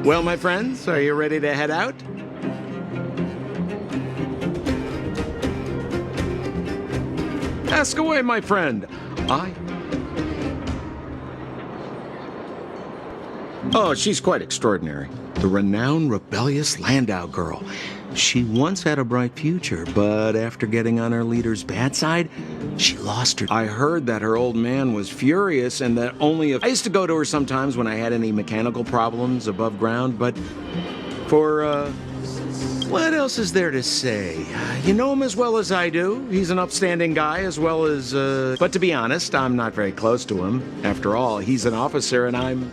Well, my friends, are you ready to head out? Ask away, my friend. Oh, she's quite extraordinary. The renowned rebellious Landau girl. She once had a bright future, but after getting on her leader's bad side, she lost her. I heard that her old man was furious and that only if I used to go to her sometimes when I had any mechanical problems above ground, but what else is there to say? You know him as well as I do. He's an upstanding guy as well as, but to be honest, I'm not very close to him. After all, he's an officer and I'm...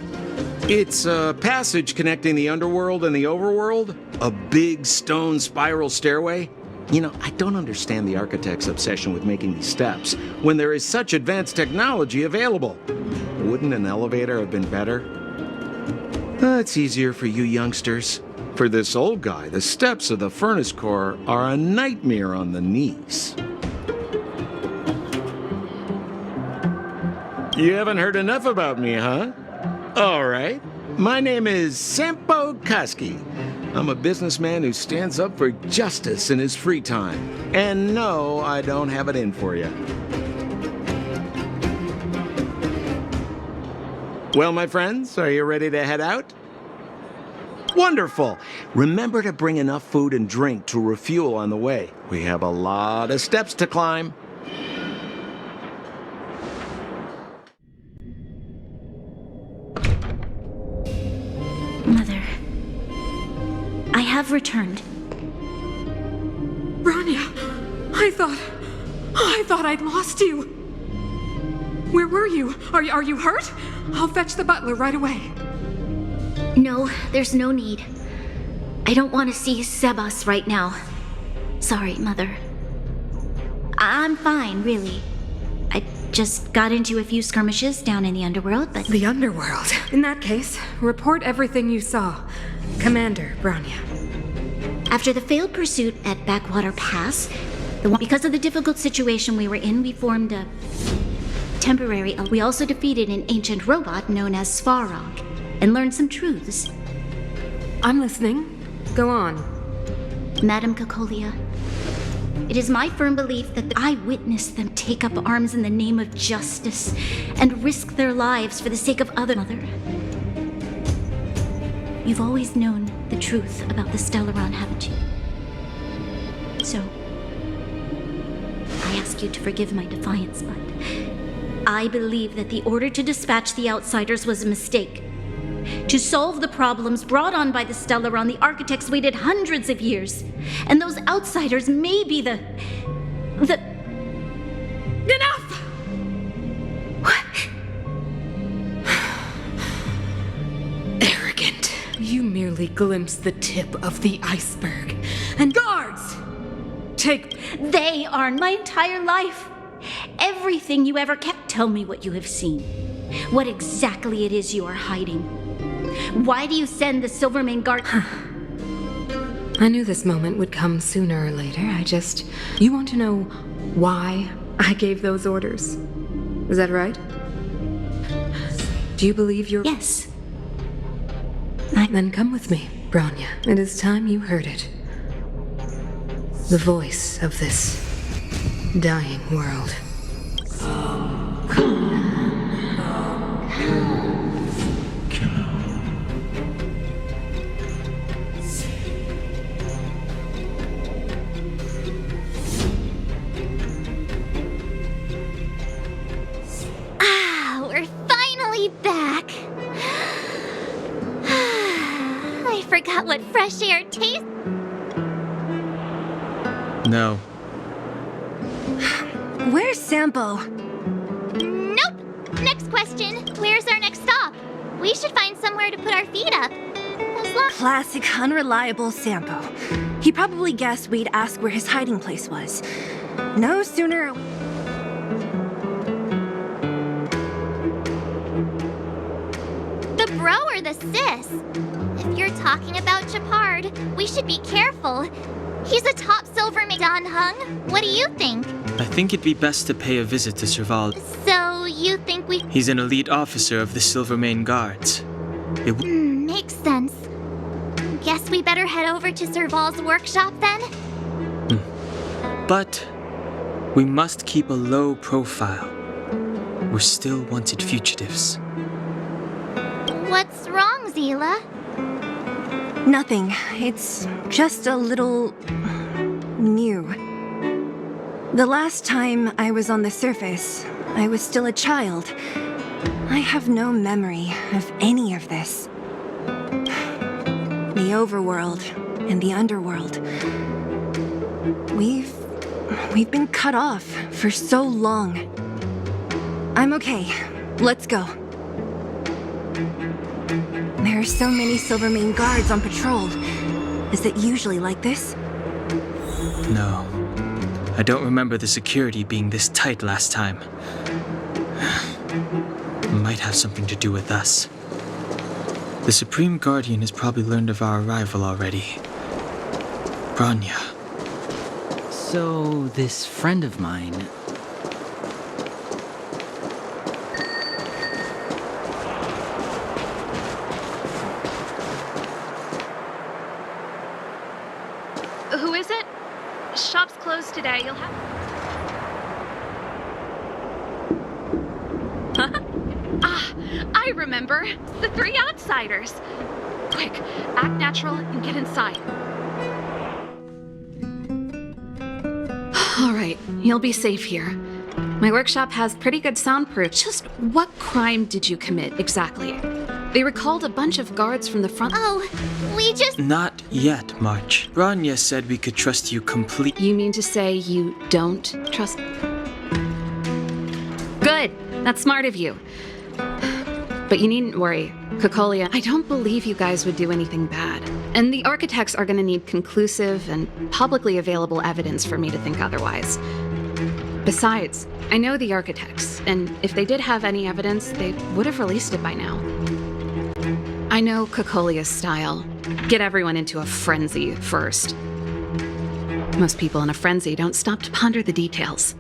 It's a passage connecting the underworld and the overworld. A big stone spiral stairway. You know, I don't understand the architect's obsession with making these steps when there is such advanced technology available. Wouldn't an elevator have been better? It's easier for you youngsters. For this old guy, the steps of the furnace core are a nightmare on the knees. You haven't heard enough about me, huh? All right. My name is Sampo Koski. I'm a businessman who stands up for justice in his free time. And no, I don't have it in for you. Well, my friends, are you ready to head out? Wonderful. Remember to bring enough food and drink to refuel on the way. We have a lot of steps to climb. Mother, I have returned. Bronya, I thought I'd lost you. Where were you? Are you hurt? I'll fetch the butler right away. No, there's no need. I don't want to see Sebas right now. Sorry, Mother. I'm fine, really. I just got into a few skirmishes down in the underworld, but... The underworld? In that case, report everything you saw. Commander Bronya. After the failed pursuit at Backwater Pass, because of the difficult situation we were in, we formed a temporary... We also defeated an ancient robot known as Svarog, and learned some truths. I'm listening. Go on. Madam Kokolia, it is my firm belief that I witnessed them take up arms in the name of justice and risk their lives for the sake of other. Mother, you've always known the truth about the Stellaron, haven't you? So, I ask you to forgive my defiance, but I believe that the order to dispatch the outsiders was a mistake. To solve the problems brought on by the Stellaron, the architects waited hundreds of years. And those outsiders may be the... Enough! What? Arrogant. You merely glimpsed the tip of the iceberg. And guards! They are my entire life. Everything you ever kept. Tell me what you have seen. What exactly it is you are hiding. Why do you send the Silvermane Guard? I knew this moment would come sooner or later. You want to know why I gave those orders? Is that right? Do you believe you're... Yes. Then come with me, Bronya. It is time you heard it. The voice of this dying world. We're finally back. I forgot what fresh air tastes. No. Where's Sampo? Nope. Next question. Where's our next stop? We should find somewhere to put our feet up. Classic unreliable Sampo. He probably guessed we'd ask where his hiding place was. No sooner... The bro or the sis? If you're talking about Chapard, we should be careful. He's a top Silvermane Don Hung. What do you think? I think it'd be best to pay a visit to Serval. So, you think we... He's an elite officer of the Silvermane Guards. Maybe makes sense. Guess we better head over to Serval's workshop then? But we must keep a low profile. We're still wanted fugitives. What's wrong, Zila? Nothing. It's just a little... new. The last time I was on the surface, I was still a child. I have no memory of any of this. The overworld and the underworld. We've been cut off for so long. I'm okay. Let's go. There are so many Silvermane guards on patrol. Is it usually like this? No. I don't remember the security being this tight last time. Might have something to do with us. The Supreme Guardian has probably learned of our arrival already. Bronya. So, this friend of mine... Who is it? Shop's closed today. You'll have... I remember. The three outsiders. Quick, act natural and get inside. All right, you'll be safe here. My workshop has pretty good soundproof. Just what crime did you commit exactly? They recalled a bunch of guards from the front. Oh, we just... Not yet, March. Bronya said we could trust you completely. You mean to say you don't trust? Good. That's smart of you. But you needn't worry. Kokolia, I don't believe you guys would do anything bad. And the architects are going to need conclusive and publicly available evidence for me to think otherwise. Besides, I know the architects, and if they did have any evidence, they would have released it by now. I know Kokolia's style. Get everyone into a frenzy first. Most people in a frenzy don't stop to ponder the details.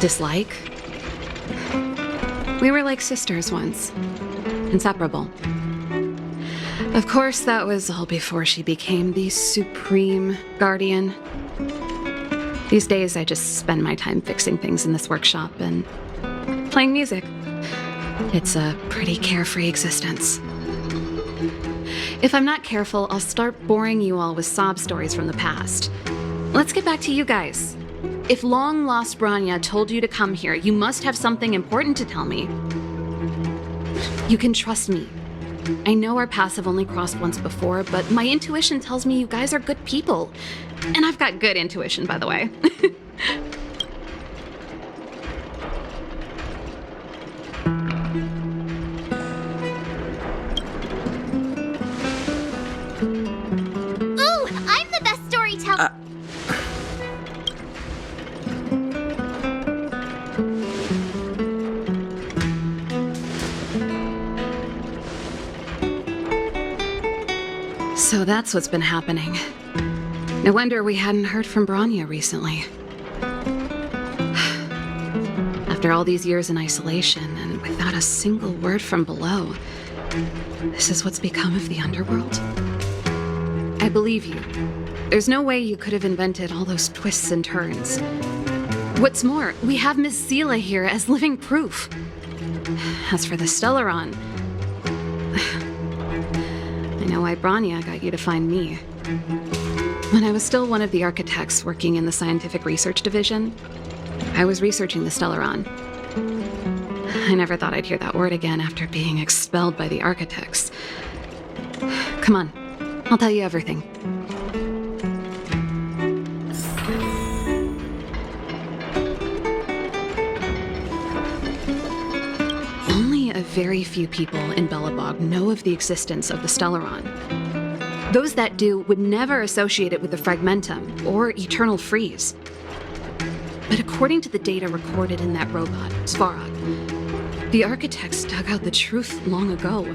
Dislike? We were like sisters once. Inseparable. Of course, that was all before she became the Supreme Guardian. These days, I just spend my time fixing things in this workshop and playing music. It's a pretty carefree existence. If I'm not careful, I'll start boring you all with sob stories from the past. Let's get back to you guys. If long-lost Bronya told you to come here, you must have something important to tell me. You can trust me. I know our paths have only crossed once before, but my intuition tells me you guys are good people. And I've got good intuition, by the way. Ooh, I'm the best storyteller! So that's what's been happening. No wonder we hadn't heard from Bronya recently. After all these years in isolation and without a single word from below, this is what's become of the underworld? I believe you. There's no way you could have invented all those twists and turns. What's more, we have Miss Zila here as living proof. As for the Stellaron, I know why Bronya got you to find me. When I was still one of the architects working in the scientific research division, I was researching the Stellaron. I never thought I'd hear that word again after being expelled by the architects. Come on, I'll tell you everything. Only a very few people in Belobog know of the existence of the Stellaron. Those that do would never associate it with the Fragmentum or Eternal Freeze. But according to the data recorded in that robot, Svarog, the architects dug out the truth long ago.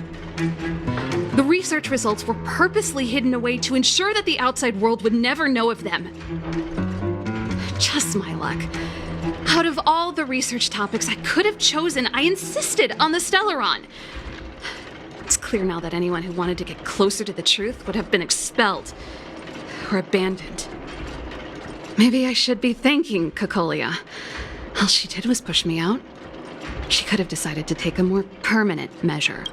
The research results were purposely hidden away to ensure that the outside world would never know of them. Just my luck. Out of all the research topics I could have chosen, I insisted on the Stellaron. It's clear now that anyone who wanted to get closer to the truth would have been expelled or abandoned. Maybe I should be thanking Cocolia. All she did was push me out. She could have decided to take a more permanent measure.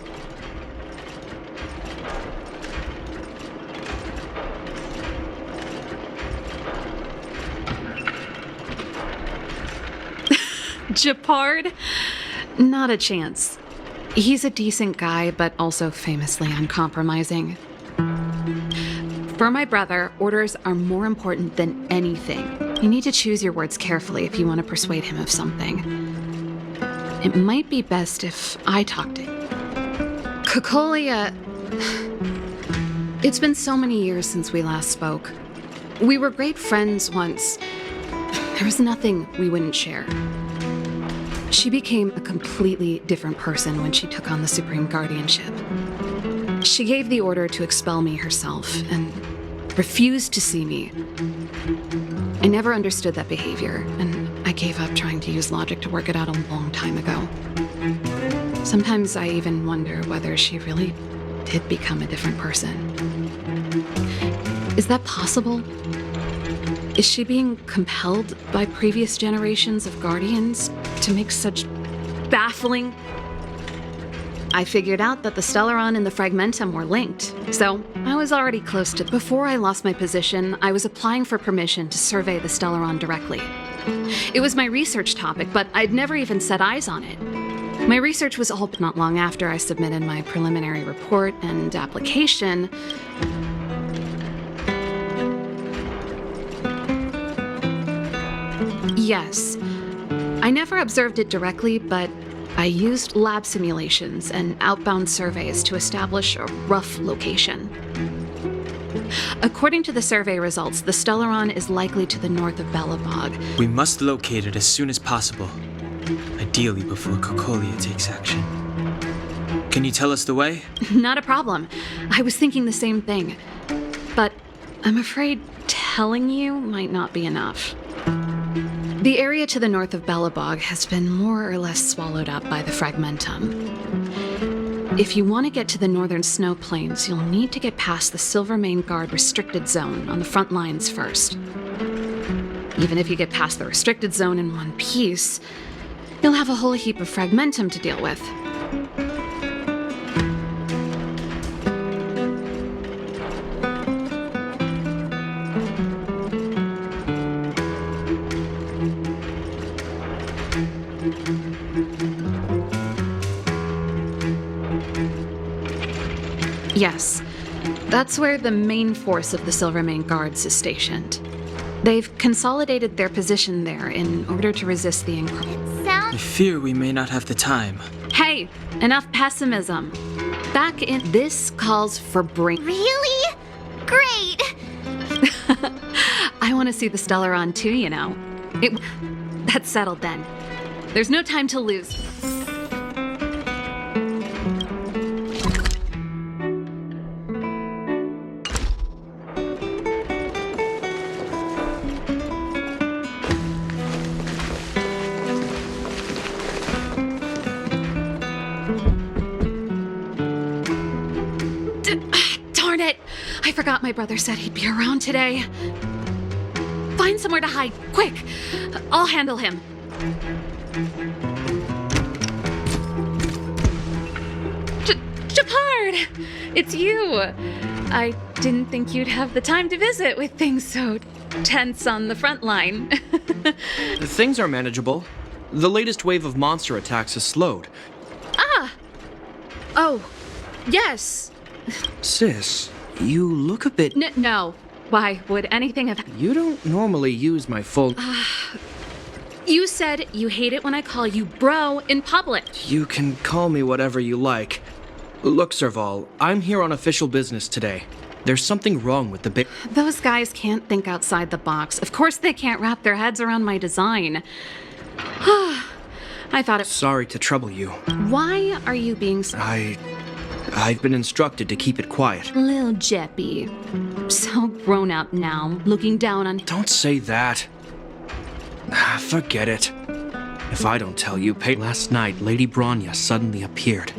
Japard? Not a chance. He's a decent guy, but also famously uncompromising. For my brother, orders are more important than anything. You need to choose your words carefully if you want to persuade him of something. It might be best if I talked to him. Cocolia... It's been so many years since we last spoke. We were great friends once. There was nothing we wouldn't share. She became a completely different person when she took on the Supreme Guardianship. She gave the order to expel me herself and refused to see me. I never understood that behavior, and I gave up trying to use logic to work it out a long time ago. Sometimes I even wonder whether she really did become a different person. Is that possible? Is she being compelled by previous generations of Guardians to make such baffling... I figured out that the Stellaron and the Fragmentum were linked, so I was already close to... Before I lost my position, I was applying for permission to survey the Stellaron directly. It was my research topic, but I'd never even set eyes on it. My research was all not long after I submitted my preliminary report and application. Yes. I never observed it directly, but I used lab simulations and outbound surveys to establish a rough location. According to the survey results, the Stellaron is likely to the north of Belobog. We must locate it as soon as possible. Ideally before Cocolia takes action. Can you tell us the way? Not a problem. I was thinking the same thing. But I'm afraid telling you might not be enough. The area to the north of Belobog has been more or less swallowed up by the Fragmentum. If you want to get to the northern snow plains, you'll need to get past the Silvermane Guard restricted zone on the front lines first. Even if you get past the restricted zone in one piece, you'll have a whole heap of Fragmentum to deal with. Yes, that's where the main force of the Silvermane Guards is stationed. They've consolidated their position there in order to resist the I fear we may not have the time. Hey, enough pessimism. Back in... This calls for brain... Really? Great! I want to see the Stellaron too, you know. That's settled then. There's no time to lose. Darn it! I forgot my brother said he'd be around today. Find somewhere to hide, quick! I'll handle him. Japard! It's you! I didn't think you'd have the time to visit with things so tense on the front line. Things are manageable. The latest wave of monster attacks has slowed. Ah! Oh, yes. Sis, you look a bit... No. Why would anything have... You don't normally use my full... You said you hate it when I call you bro in public. You can call me whatever you like. Look, Serval, I'm here on official business today. There's something wrong with the Those guys can't think outside the box. Of course they can't wrap their heads around my design. I thought it... Sorry to trouble you. Why are you being so... I've been instructed to keep it quiet. Lil Jeppy. So grown up now, looking down on... Don't say that. Forget it. If I don't tell you, last night, Lady Bronya suddenly appeared.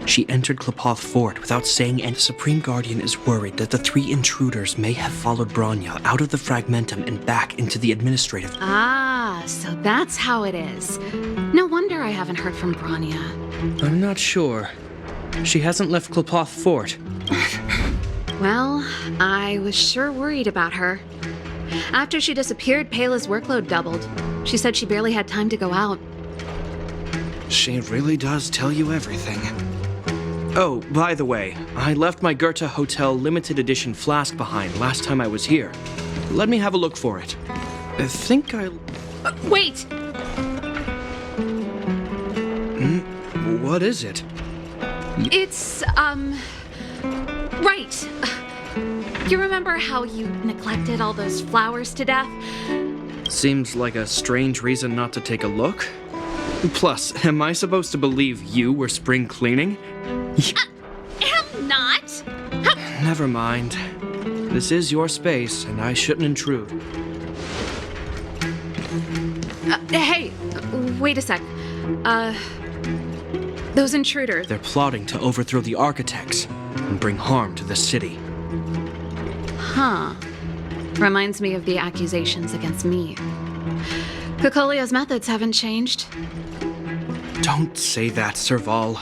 She entered Klepoth Fort without saying, and the Supreme Guardian is worried that the 3 intruders may have followed Bronya out of the Fragmentum and back into the administrative. Ah, so that's how it is. No wonder I haven't heard from Bronya. I'm not sure. She hasn't left Klepoth Fort. Well, I was sure worried about her. After she disappeared, Pela's workload doubled. She said she barely had time to go out. She really does tell you everything. Oh, by the way, I left my Goethe Hotel limited edition flask behind last time I was here. Let me have a look for it. I think I... Wait! What is it? It's, right. You remember how you neglected all those flowers to death? Seems like a strange reason not to take a look. Plus, am I supposed to believe you were spring cleaning? Am not. Never mind. This is your space, and I shouldn't intrude. Hey, wait a sec. Those intruders. They're plotting to overthrow the architects and bring harm to the city. Huh. Reminds me of the accusations against me. Kokolia's methods haven't changed. Don't say that, Serval.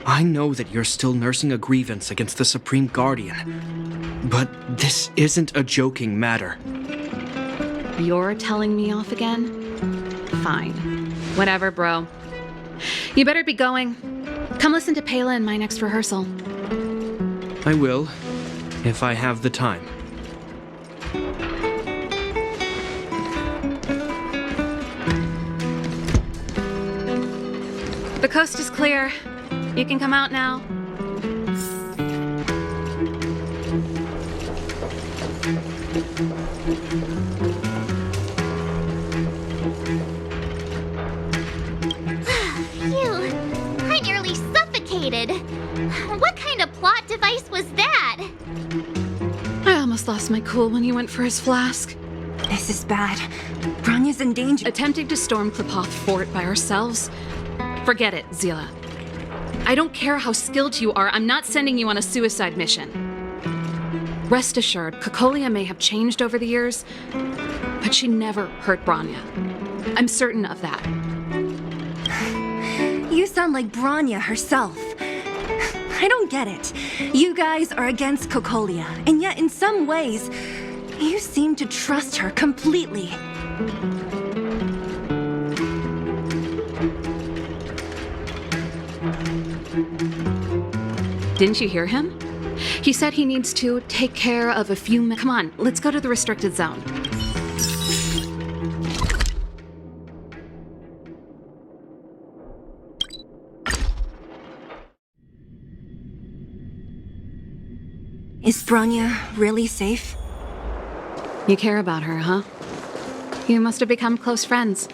I know that you're still nursing a grievance against the Supreme Guardian, but this isn't a joking matter. You're telling me off again? Fine. Whatever, bro. You better be going. Come listen to Pela in my next rehearsal. I will, if I have the time. The coast is clear. You can come out now. Phew, I nearly suffocated. What kind of plot device was that? I almost lost my cool when he went for his flask. This is bad. Bronya's in danger. Attempting to storm Klepoth Fort by ourselves? Forget it, Zila. I don't care how skilled you are, I'm not sending you on a suicide mission. Rest assured, Kokolia may have changed over the years, but she never hurt Bronya. I'm certain of that. You sound like Bronya herself. I don't get it. You guys are against Kokolia, and yet in some ways, you seem to trust her completely. Didn't you hear him? He said he needs to take care of a few men. Come on, let's go to the restricted zone. Is Bronya really safe? You care about her, huh? You must have become close friends.